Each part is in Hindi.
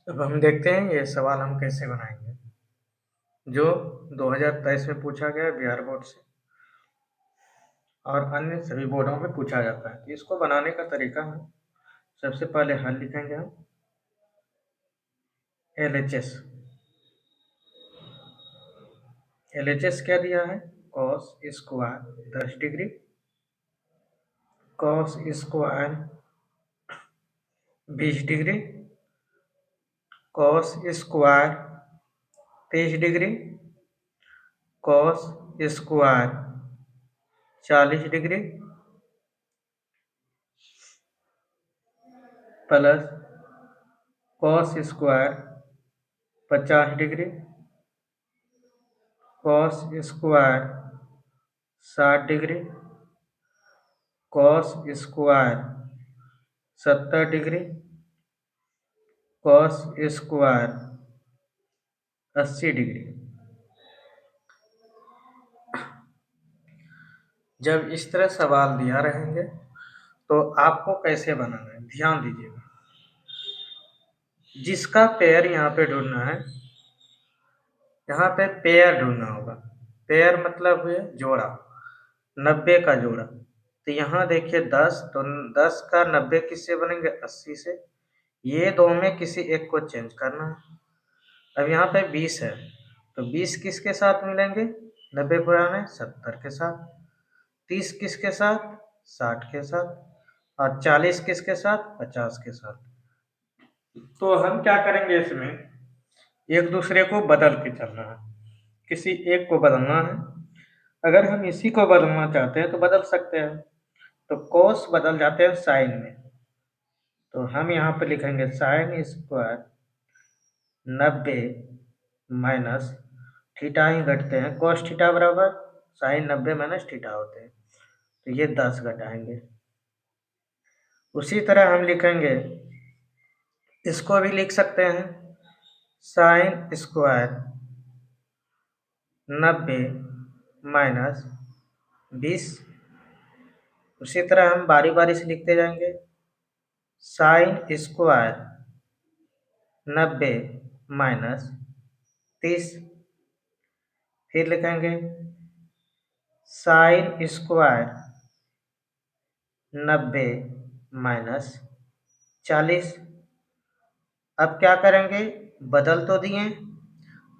अब हम देखते हैं ये सवाल हम कैसे बनाएंगे, जो 2023 में पूछा गया है बिहार बोर्ड से और अन्य सभी बोर्डों में पूछा जाता है। तो इसको बनाने का तरीका है, सबसे पहले हल लिखेंगे हम एलएचएस। एलएचएस क्या दिया है? Cos square 10 degree, cos square 20 degree, cos square 30 degree, cos square 40 degree plus cos square 50 degree, cos square 60 degree, cos square 70 degree, cos square 80 degree. जब इस तरह सवाल दिया रहेंगे तो आपको कैसे बनाना है, ध्यान दीजिएगा। जिसका पेयर यहाँ पे ढूंढना है, यहाँ पे पेयर ढूंढना होगा। पेयर मतलब हुए जोड़ा, 90 का जोड़ा। तो यहाँ देखिए 10, तो 10 का 90 किससे बनेंगे? 80 से। ये दो में किसी एक को चेंज करना है। अब यहाँ पे 20 है, तो 20 किसके साथ मिलेंगे? 90 पुराने 70 के साथ। 30 किसके साथ? 60 के साथ। और 40 किसके साथ? 50 के साथ। तो हम क्या करेंगे, इसमें एक दूसरे को बदल के चलना है, किसी एक को बदलना है। अगर हम इसी को बदलना चाहते हैं तो बदल सकते हैं। तो कोस बदल जाते हैं साइन में, तो हम यहाँ पे लिखेंगे साइन स्क्वायर 90 माइनस थीटा ही घटते हैं, कोस थीटा बराबर साइन 90 माइनस थीटा होते हैं, तो ये 10 घटाएंगे। उसी तरह हम लिखेंगे, इसको भी लिख सकते हैं साइन स्क्वायर 90 माइनस 20। उसी तरह हम बारी बारी से लिखते जाएंगे, साइन स्क्वायर 90 माइनस 30। फिर लिखेंगे साइन स्क्वायर 90 माइनस 40। अब क्या करेंगे, बदल तो दिए,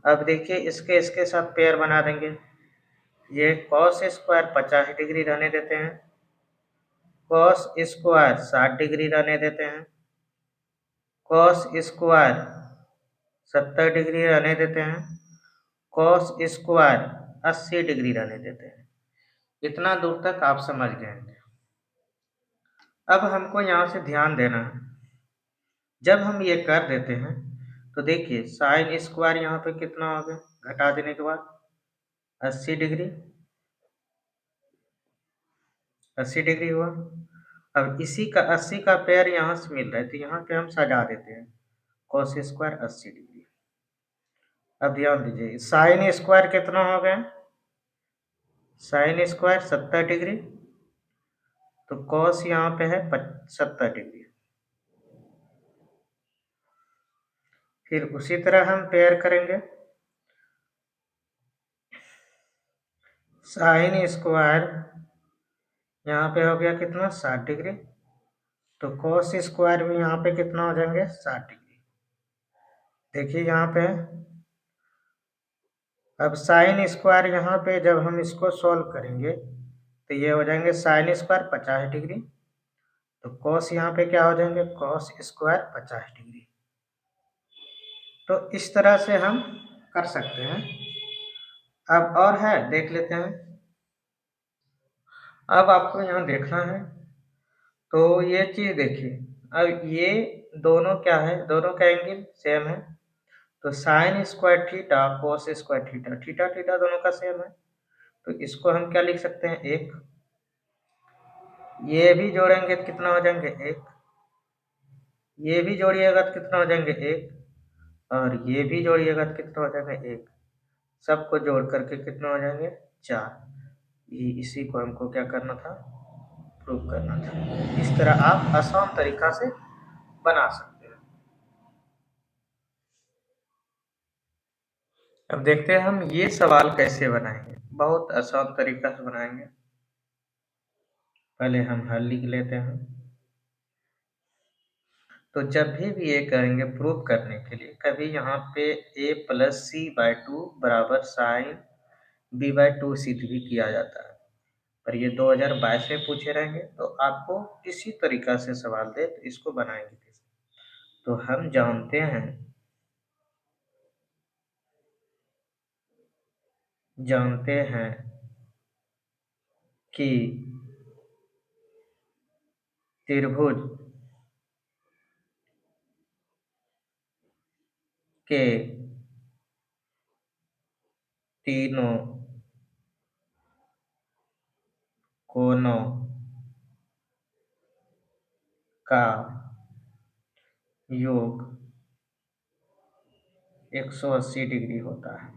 अब देखिए इसके इसके साथ पेयर बना देंगे। ये कॉस स्क्वायर 50 डिग्री रहने देते हैं, कॉस स्क्वायर 60 डिग्री रहने देते हैं, कॉस स्क्वायर 70 डिग्री रहने देते हैं, कॉस स्क्वायर 80 डिग्री रहने देते हैं। इतना दूर तक आप समझ गए। अब हमको यहाँ से ध्यान देना है, जब हम ये कर देते हैं तो देखिए साइन स्क्वायर यहाँ पे कितना हो गया, घटा देने के बाद 80 डिग्री, 80 डिग्री हुआ। अब इसी का 80 का पेयर यहाँ से मिल रहा है, तो यहाँ पे हम सजा देते हैं कॉस स्क्वायर 80 डिग्री। अब ध्यान दीजिए साइन स्क्वायर कितना हो गया, साइन स्क्वायर 70 डिग्री, तो कॉस यहाँ पे है 70 डिग्री। फिर उसी तरह हम पेयर करेंगे, साइन स्क्वायर यहाँ पे हो गया कितना, 60 डिग्री, तो कॉस स्क्वायर भी यहाँ पे कितना हो जाएंगे, 60 डिग्री। देखिए यहाँ पे अब साइन स्क्वायर यहाँ पे जब हम इसको सॉल्व करेंगे तो ये हो जाएंगे साइन स्क्वायर 50 डिग्री, तो कॉस यहाँ पे क्या हो जाएंगे, कॉस स्क्वायर 50 डिग्री। तो इस तरह से हम कर सकते हैं। अब और है, देख लेते हैं। अब आपको यहाँ देखना है, तो ये चीज देखिए, अब ये दोनों क्या है, दोनों का एंगल सेम है, तो sine square theta cos square theta, theta theta दोनों का सेम है, तो इसको हम क्या लिख सकते हैं, एक। ये भी जोड़ेंगे तो कितना हो जाएंगे, एक। ये भी जोड़िएगा तो कितना हो जाएंगे, एक। और ये भी जोड़िएगा तो कितना हो जाएगा, एक। सबको जोड़ करके कितना हो जाएंगे, 4। ये इसी को हमको क्या करना था, प्रूव करना था। इस तरह आप आसान तरीका से बना सकते हैं। अब देखते हैं हम ये सवाल कैसे बनाएंगे। बहुत आसान तरीका से बनाएंगे। पहले हम हल लिख लेते हैं। तो जब भी ये करेंगे प्रूव करने के लिए, कभी यहाँ पे a plus c by two बराबर साइन b बाई टू सिद्ध भी किया जाता है, पर ये 2022 में पूछे रहेंगे, तो आपको किसी तरीका से सवाल दे तो इसको बनाएंगे कैसे। तो हम जानते हैं कि त्रिभुज के तीनों कोनों का योग 180 डिग्री होता है।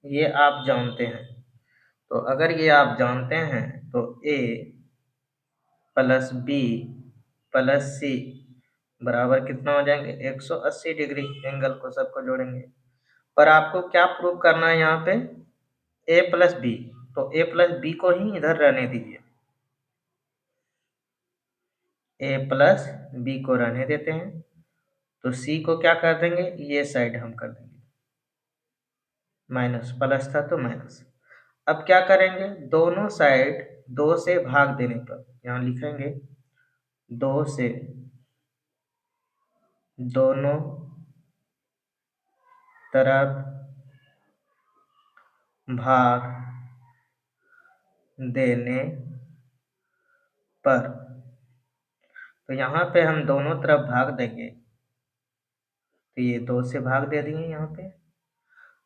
ये आप जानते हैं। तो अगर ये आप जानते हैं तो a प्लस बी प्लस सी बराबर कितना हो जाएंगे 180 डिग्री। एंगल को सबको जोड़ेंगे। पर आपको क्या प्रूव करना है यहाँ पे, a प्लस बी। तो a प्लस बी को ही इधर रहने दीजिए, a प्लस बी को रहने देते हैं। तो c को क्या कर देंगे, ये साइड हम कर देंगे माइनस, प्लस था तो माइनस। अब क्या करेंगे, दोनों साइड 2 से भाग देने पर यहाँ लिखेंगे 2 से दोनों तरफ भाग देने पर। तो यहाँ पे हम दोनों तरफ भाग देंगे, तो ये 2 से भाग दे देंगे यहाँ पे।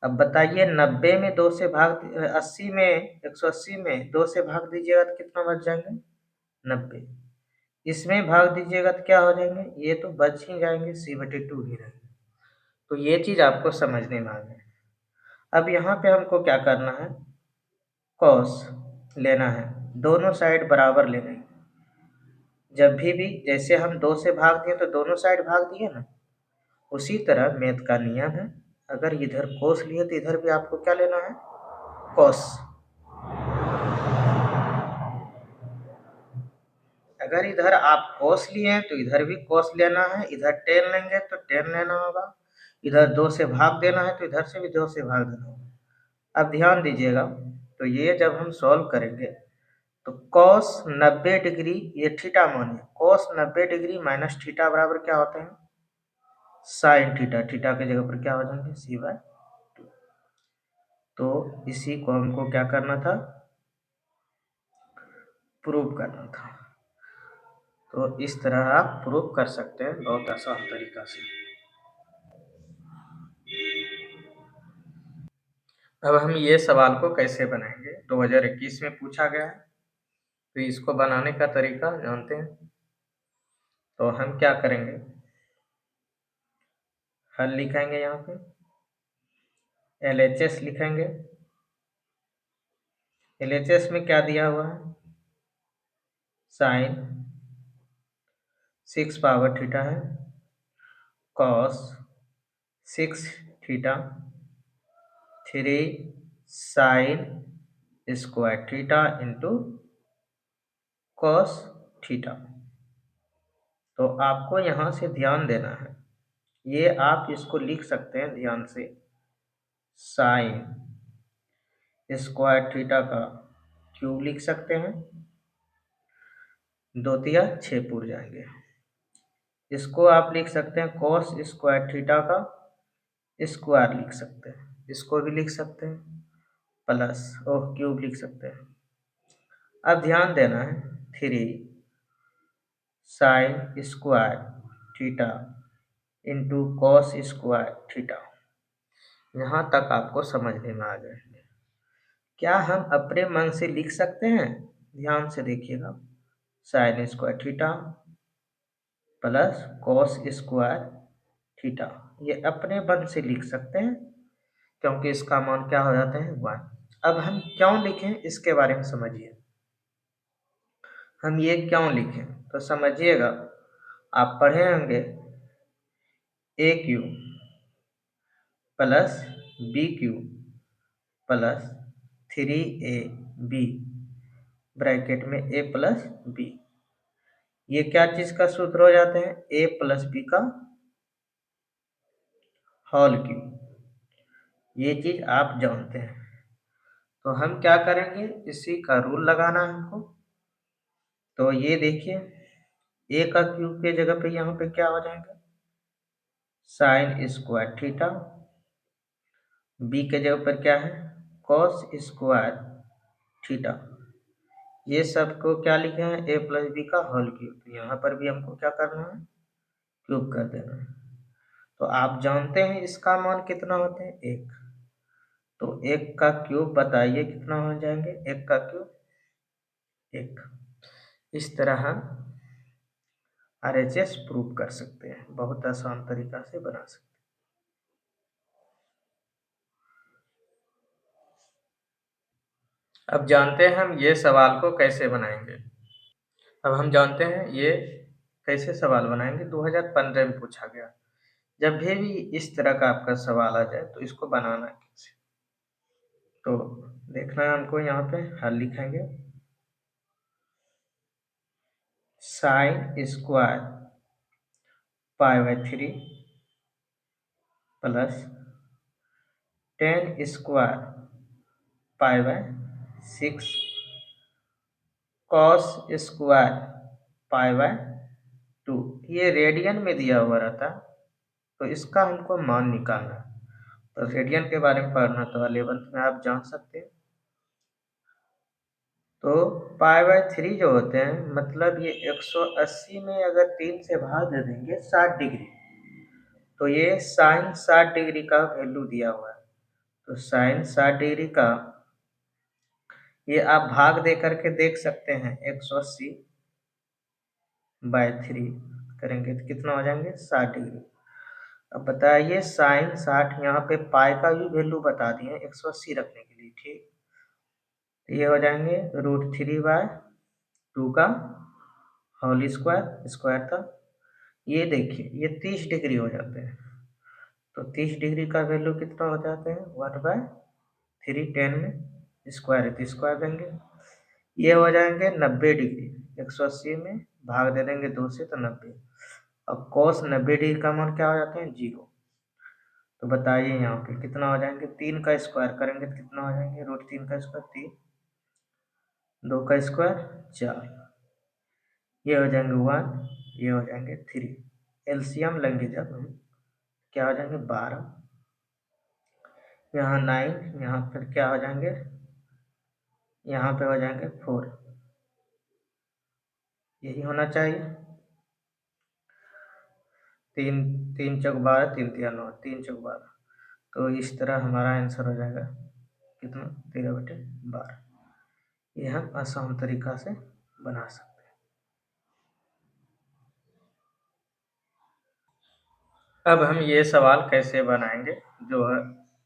अब बताइए 90 में 2 से भाग 80 में 180 में 2 से भाग दीजिएगा तो कितना बच जाएंगे 90। इसमें भाग दीजिएगा तो क्या हो जाएंगे, ये तो बच ही जाएंगे, c/2 ही रहेंगे। तो ये चीज़ आपको समझने में आ गई। अब यहाँ पे हमको क्या करना है, कॉस लेना है, दोनों साइड बराबर लेना है। जब भी जैसे हम 2 से भाग दिए तो दोनों साइड भाग दिए ना, उसी तरह मैथ का नियम है। अगर इधर कोस लिए तो इधर भी आपको क्या लेना है, कॉस। अगर इधर आप कॉस लिए हैं तो इधर भी कॉस लेना है, इधर टेन लेंगे तो टेन लेना होगा, इधर 2 से भाग देना है तो इधर से भी 2 से भाग देना होगा। अब ध्यान दीजिएगा, तो ये जब हम सॉल्व करेंगे तो कॉस 90 डिग्री, ये थीटा मानिए, कॉस 90 डिग्री माइनस थीटा बराबर क्या होते हैं, साइन थीटा। थीटा की जगह पर क्या हो जाएंगे, c/2। तो इसी को हमको क्या करना था, प्रूव करना था। तो इस तरह आप प्रूव कर सकते हैं बहुत आसान तरीका से। अब हम ये सवाल को कैसे बनाएंगे, 2021 में पूछा गया है, तो इसको बनाने का तरीका जानते हैं। तो हम क्या करेंगे, हल लिखेंगे, यहाँ पे LHS लिखेंगे। LHS में क्या दिया हुआ है, साइन 6 पावर थीटा है, cos 6 theta 3 sine square theta into cos theta. तो आपको यहाँ से ध्यान देना है, ये आप इसको लिख सकते हैं ध्यान से, साइन स्क्वायर थीटा का क्यूब लिख सकते हैं, 2 तिया 6 पूर जाएंगे। इसको आप लिख सकते हैं कॉस स्क्वायर थीटा का स्क्वायर लिख सकते हैं, इसको भी लिख सकते हैं, प्लस क्यूब लिख सकते हैं। अब ध्यान देना है, 3 sine square theta into cos square theta. यहाँ तक आपको समझने में आ गए। क्या हम अपने मन से लिख सकते हैं, ध्यान से देखिएगा, sine square theta plus cos square theta, ये अपने मन से लिख सकते हैं क्योंकि इसका मान क्या हो जाता है 1। अब हम क्यों लिखें इसके बारे में समझिए, हम ये क्यों लिखें तो समझिएगा। आप पढ़े होंगे A cube plus B cube plus 3ab bracket में a प्लस बी। ये क्या चीज का सूत्र हो जाते हैं? a प्लस बी का होल क्यूब। ये चीज आप जानते हैं। तो हम क्या करेंगे, इसी का रूल लगाना है हमको। तो ये देखिए, a का क्यूब के जगह पे यहाँ पे क्या हो जाएगा? Sine square theta. b के जगह पर क्या है? Cos square theta. ये सबको क्या लिखे हैं? a प्लस बी का होल क्यूब। तो यहाँ पर भी हमको क्या करना है? क्यूब कर देना है। तो आप जानते हैं इसका मान कितना होता है? 1। तो 1 का क्यूब बताइए कितना हो जाएंगे? 1 का क्यूब 1। इस तरह हम RHS प्रूव कर सकते हैं, बहुत आसान तरीका से बना सकते हैं। अब जानते हैं हम ये सवाल को कैसे बनाएंगे। अब हम जानते हैं ये कैसे सवाल बनाएंगे। 2015 में पूछा गया। जब भी इस तरह का आपका सवाल आ जाए तो इसको बनाना है कैसे, तो देखना है हमको। यहाँ पे हल लिखेंगे। Sine square π/3 plus tan square π/6 cos square π/2। ये रेडियन में दिया हुआ रहता, तो इसका हमको मान निकालना है। तो रेडियन के बारे में पढ़ना तो 11th में आप जान सकते हैं। तो π/3 जो होते हैं, मतलब ये 180 में अगर 3 से भाग दे देंगे 60 डिग्री, तो ये साइन 60 डिग्री का वैल्यू दिया हुआ है। तो साइन 60 डिग्री का ये आप भाग दे करके देख सकते हैं। 180/3 करेंगे तो कितना हो जाएंगे? 60 डिग्री। अब बताइए, साइन 60, यहाँ पे पाई का भी वैल्यू बता दिए 180 रखने के लिए, ठीक। ये हो जाएंगे √3/2 का होल स्क्वायर, स्क्वायर था। ये देखिए, ये 30 डिग्री हो जाते हैं। तो 30 डिग्री का वैल्यू कितना हो जाते हैं? 1/3। 10 में स्क्वायर है तो स्क्वायर देंगे। ये हो जाएंगे 90 डिग्री। 180 में भाग दे देंगे 2 से तो 90। अब cos 90 डिग्री का मान क्या हो जाते हैं? 0। तो बताइए यहाँ पे कितना हो जाएंगे? 3 का स्क्वायर करेंगे तो कितना हो जाएंगे? √3 का स्क्वायर 3, 2 का स्क्वायर 4, ये हो जाएंगे 1, ये हो जाएंगे 3। एलसीएम लेंगे जब हम, क्या हो जाएंगे? 12, यहाँ 9, यहाँ फिर क्या हो जाएंगे? यहाँ पे हो जाएंगे 4। यही होना चाहिए। 3 3 चौक 12, 3 तिया 9, 3 चौक 12। तो इस तरह हमारा आंसर हो जाएगा कितना? 13/12। ये हम आसान तरीका से बना सकते हैं। अब हम ये सवाल कैसे बनाएंगे जो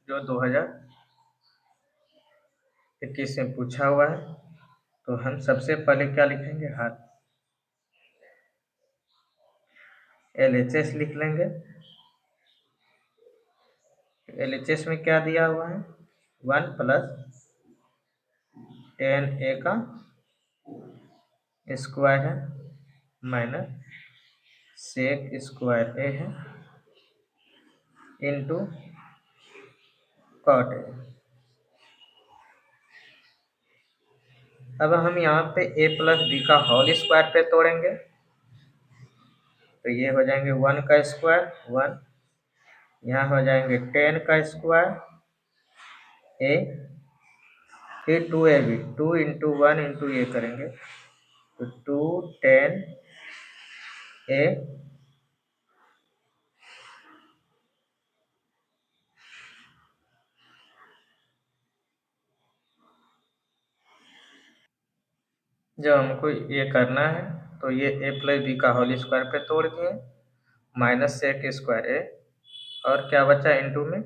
2021 में पूछा हुआ है। तो हम सबसे पहले क्या लिखेंगे? हल। LHS लिख लेंगे। LHS में क्या दिया हुआ है? 1 प्लस 10a का स्क्वायर है माइनस सेक स्क्वायर a है इंटू कॉट a। अब हम यहाँ पे a प्लस बी का होल स्क्वायर पे तोड़ेंगे, तो ये हो जाएंगे 1 का स्क्वायर 1, यहाँ हो जाएंगे 10 का स्क्वायर a, फिर 2ab, 2 इंटू 1 इंटू ये करेंगे तो 2 10 a जब हमको ये करना है तो ये a प्लस बी का होल स्क्वायर पे तोड़ दिए, माइनस सेक स्क्वायर a, और क्या बचा? इंटू में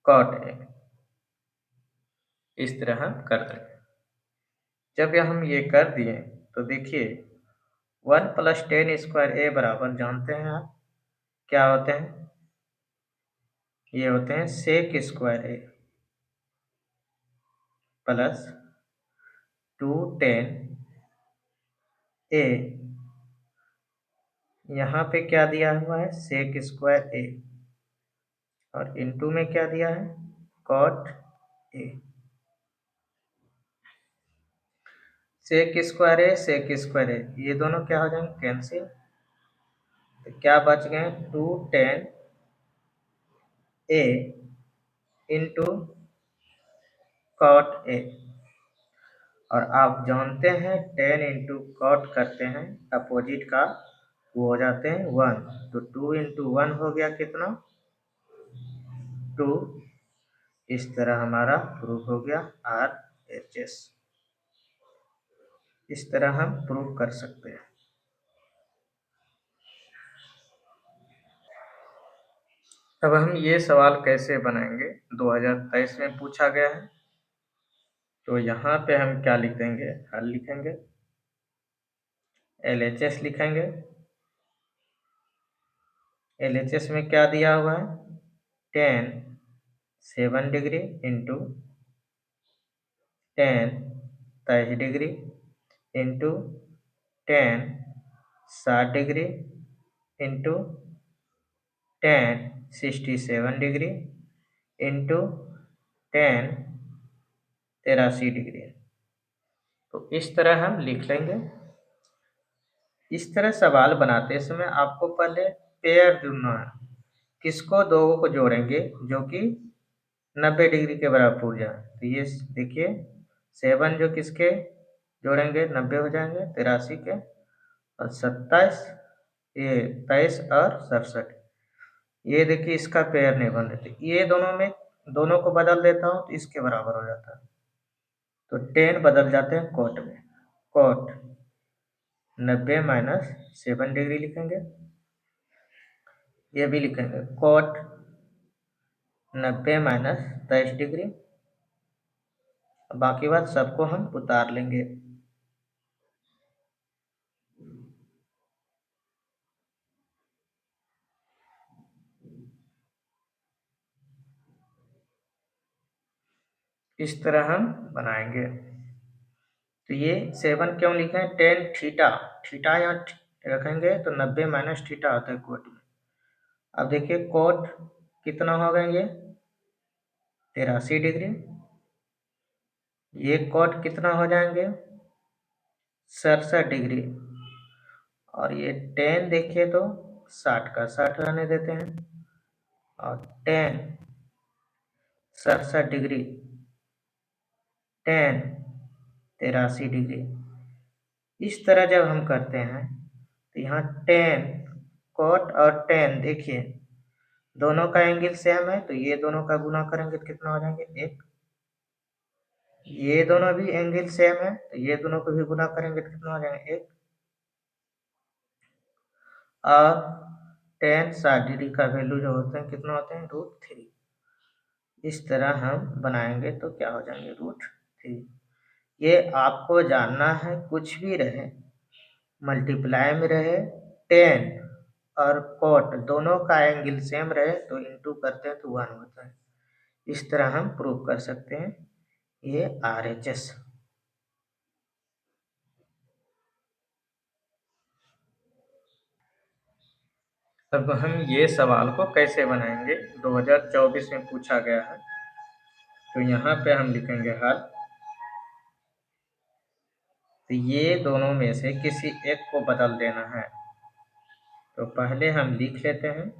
कॉट a। इस तरह हम कर देंगे। जब हम ये कर दिए तो देखिए 1 प्लस 10 स्क्वायर a बराबर जानते हैं आप क्या होते हैं? ये होते हैं सेक स्क्वायर ए प्लस 2 tan ए। यहाँ पे क्या दिया हुआ है? सेक स्क्वायर ए, और इनटू में क्या दिया है? Cot A. Sec square A, sec square A, ये दोनों क्या हो जाएंगे? कैंसिल। तो क्या बच गए? 2 tan a into cot a. और आप जानते हैं tan इंटू कॉट करते हैं अपोजिट का, वो हो जाते हैं 1। तो 2 इंटू 1 हो गया कितना? 2। इस तरह हमारा प्रूफ हो गया RHS। इस तरह हम प्रूफ कर सकते हैं। अब हम ये सवाल कैसे बनाएंगे? 2023 में पूछा गया है, तो यहाँ पे हम क्या लिखेंगे? हल लिखेंगे, LHS लिखेंगे। LHS में क्या दिया हुआ है? tan 7 degree into tan 23 degree into tan 60 degree into tan 67 degree into tan 83 degree. तो इस तरह हम लिख लेंगे। इस तरह सवाल बनाते समय आपको पहले पेयर चुनना है। किसको? दो को जोड़ेंगे जो कि 90 डिग्री के बराबर हो जाए। तो ये देखिए 7 जो किसके जोड़ेंगे? 90 हो जाएंगे, 83 के, और 27, ये 23 और 67। ये देखिए इसका पेयर नहीं बन रहे, तो ये दोनों में दोनों को बदल देता हूँ तो इसके बराबर हो जाता है। तो 10 बदल जाते हैं कॉट में। कॉट 90 माइनस 7 डिग्री लिखेंगे। ये भी लिखेंगे कॉट 90 माइनस 23 डिग्री। बाकी बात सबको हम उतार लेंगे। इस तरह हम बनाएंगे। तो ये 7 क्यों लिखे हैं? टेन थीटा, थीटा यहाँ रखेंगे तो 90 माइनस थीटा होता है कोट में। अब देखिए कोट कितना हो गए? ये 83 डिग्री। ये कोट कितना हो जाएंगे? 67 डिग्री। और ये टेन देखिए तो 60 का 60 रहने देते हैं, और टेन 67 डिग्री, टेन 83 डिग्री। इस तरह जब हम करते हैं तो यहाँ टेन कॉट और टेन देखिए दोनों का एंगल सेम है, तो ये दोनों का गुना करेंगे तो कितना हो जाएंगे? 1। ये दोनों भी एंगल सेम है, तो ये दोनों को भी गुना करेंगे तो कितना हो जाएंगे? 1। और टेन 60 डिग्री का वैल्यू जो होते हैं कितना होते हैं? √3। इस तरह हम बनाएंगे तो क्या हो जाएंगे? √3। ये आपको जानना है, कुछ भी रहे, मल्टीप्लाई में रहे, टेन और कॉट दोनों का एंगल सेम रहे तो इंटू करते हैं तो 1 होता है। इस तरह हम प्रूव कर सकते हैं ये RHS। अब हम ये सवाल को कैसे बनाएंगे? 2024 में पूछा गया है, तो यहाँ पे हम लिखेंगे हल। तो ये दोनों में से किसी एक को बदल देना है, तो पहले हम लिख लेते हैं।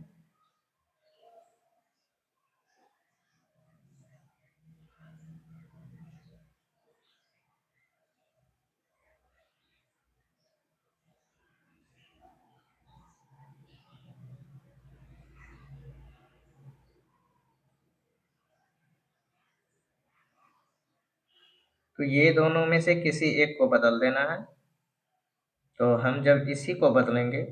तो ये दोनों में से किसी एक को बदल देना है। तो हम जब इसी को बदलेंगे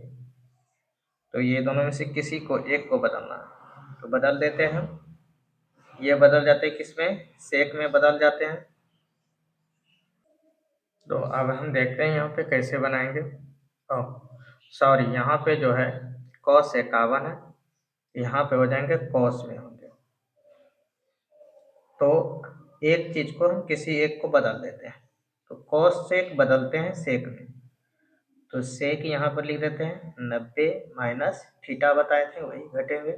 तो ये दोनों में से किसी को एक को बदलना है, तो बदल देते हैं हम। ये बदल जाते हैं किसमें? सेक में बदल जाते हैं। तो अब हम देखते हैं यहाँ पे कैसे बनाएंगे। ओह सॉरी, यहाँ पे जो है cos 51 है, यहाँ पे हो जाएंगे कॉस में होंगे। तो एक चीज को हम किसी एक को बदल देते हैं, तो कॉस सेक बदलते हैं सेक में। तो सेक यहाँ पर लिख देते हैं 90 माइनस थीटा बताए थे वही घटेंगे,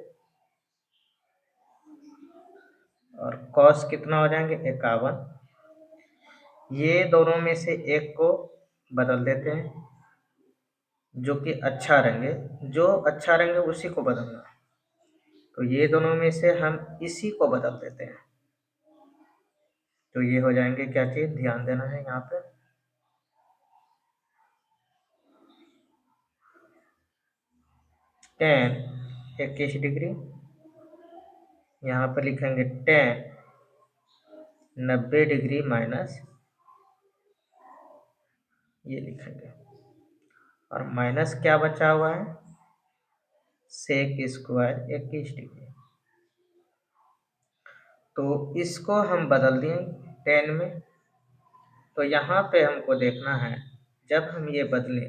और कॉस कितना हो जाएंगे 51। ये दोनों में से एक को बदल देते हैं जो कि अच्छा रहेंगे, जो अच्छा रहेंगे उसी को बदलना। तो ये दोनों में से हम इसी को बदल देते हैं, तो ये हो जाएंगे क्या चीज ध्यान देना है यहाँ पे, टेन 21 डिग्री, यहाँ पर लिखेंगे टेन 90 डिग्री माइनस ये लिखेंगे, और माइनस क्या बचा हुआ है सेक स्क्वायर 21 डिग्री। तो इसको हम बदल दिए 10 में। तो यहाँ पे हमको देखना है जब हम ये बदले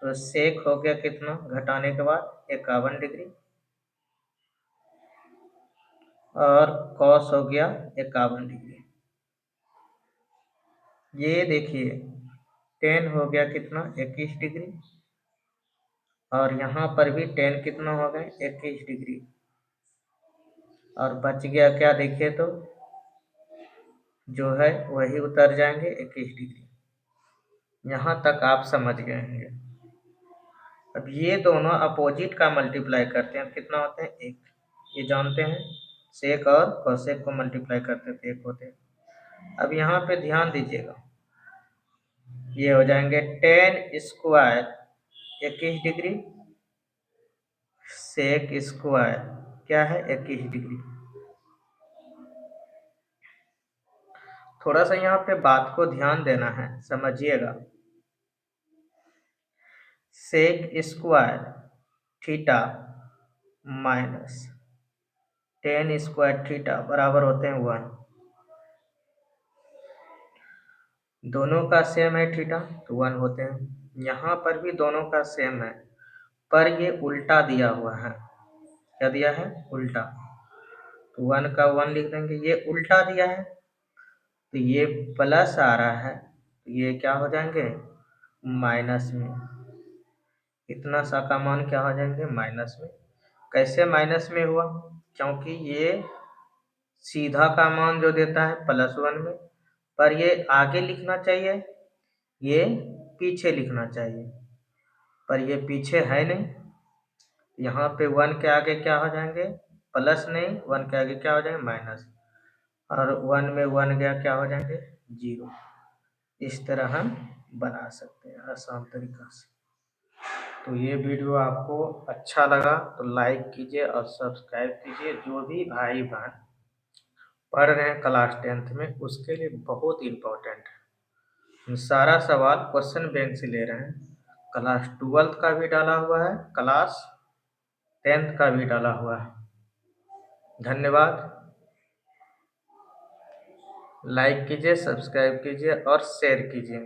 तो सेक हो गया कितना घटाने के बाद 51 डिग्री, और कॉस हो गया 51 डिग्री। ये देखिए 10 हो गया कितना 21 डिग्री, और यहाँ पर भी 10 कितना हो गया 21 डिग्री, और बच गया क्या देखिए तो जो है वही उतर जाएंगे 21 डिग्री। यहाँ तक आप समझ गए होंगे। अब ये दोनों अपोजिट का मल्टीप्लाई करते हैं कितना होते हैं एक, ये जानते हैं सेक और कोसेक को मल्टीप्लाई करते थे एक होते हैं। अब यहाँ पे ध्यान दीजिएगा, ये हो जाएंगे 10 स्क्वायर 21 डिग्री सेक स्क्वायर क्या है 21 डिग्री। थोड़ा सा यहाँ पे बात को ध्यान देना है, समझिएगा। Sec square theta minus 10 square theta बराबर होते हैं 1। दोनों का सेम है थीटा तो 1 होते हैं। यहाँ पर भी दोनों का सेम है, पर ये उल्टा दिया हुआ है। क्या दिया है उल्टा, तो 1 का 1 लिख देंगे। ये उल्टा दिया है तो ये प्लस आ रहा है, तो ये क्या हो जाएंगे माइनस में। इतना सा का मान क्या हो जाएंगे माइनस में। कैसे माइनस में हुआ, क्योंकि ये सीधा का मान जो देता है +1 में, पर ये आगे लिखना चाहिए ये पीछे लिखना चाहिए, पर ये पीछे है नहीं। यहाँ पे 1 के आगे क्या हो जाएंगे प्लस नहीं, 1 के आगे क्या हो जाएंगे माइनस, और 1 में 1 गया क्या हो जाएंगे 0। इस तरह हम बना सकते हैं आसान तरीका से। तो ये वीडियो आपको अच्छा लगा तो लाइक कीजिए और सब्सक्राइब कीजिए। जो भी भाई बहन पढ़ रहे हैं क्लास 10th में उसके लिए बहुत इम्पोर्टेंट है। सारा सवाल क्वेश्चन बैंक से ले रहे हैं, क्लास 12th का भी डाला हुआ है, क्लास 10th का भी डाला हुआ है। धन्यवाद। लाइक कीजिए, सब्सक्राइब कीजिए और शेयर कीजिए।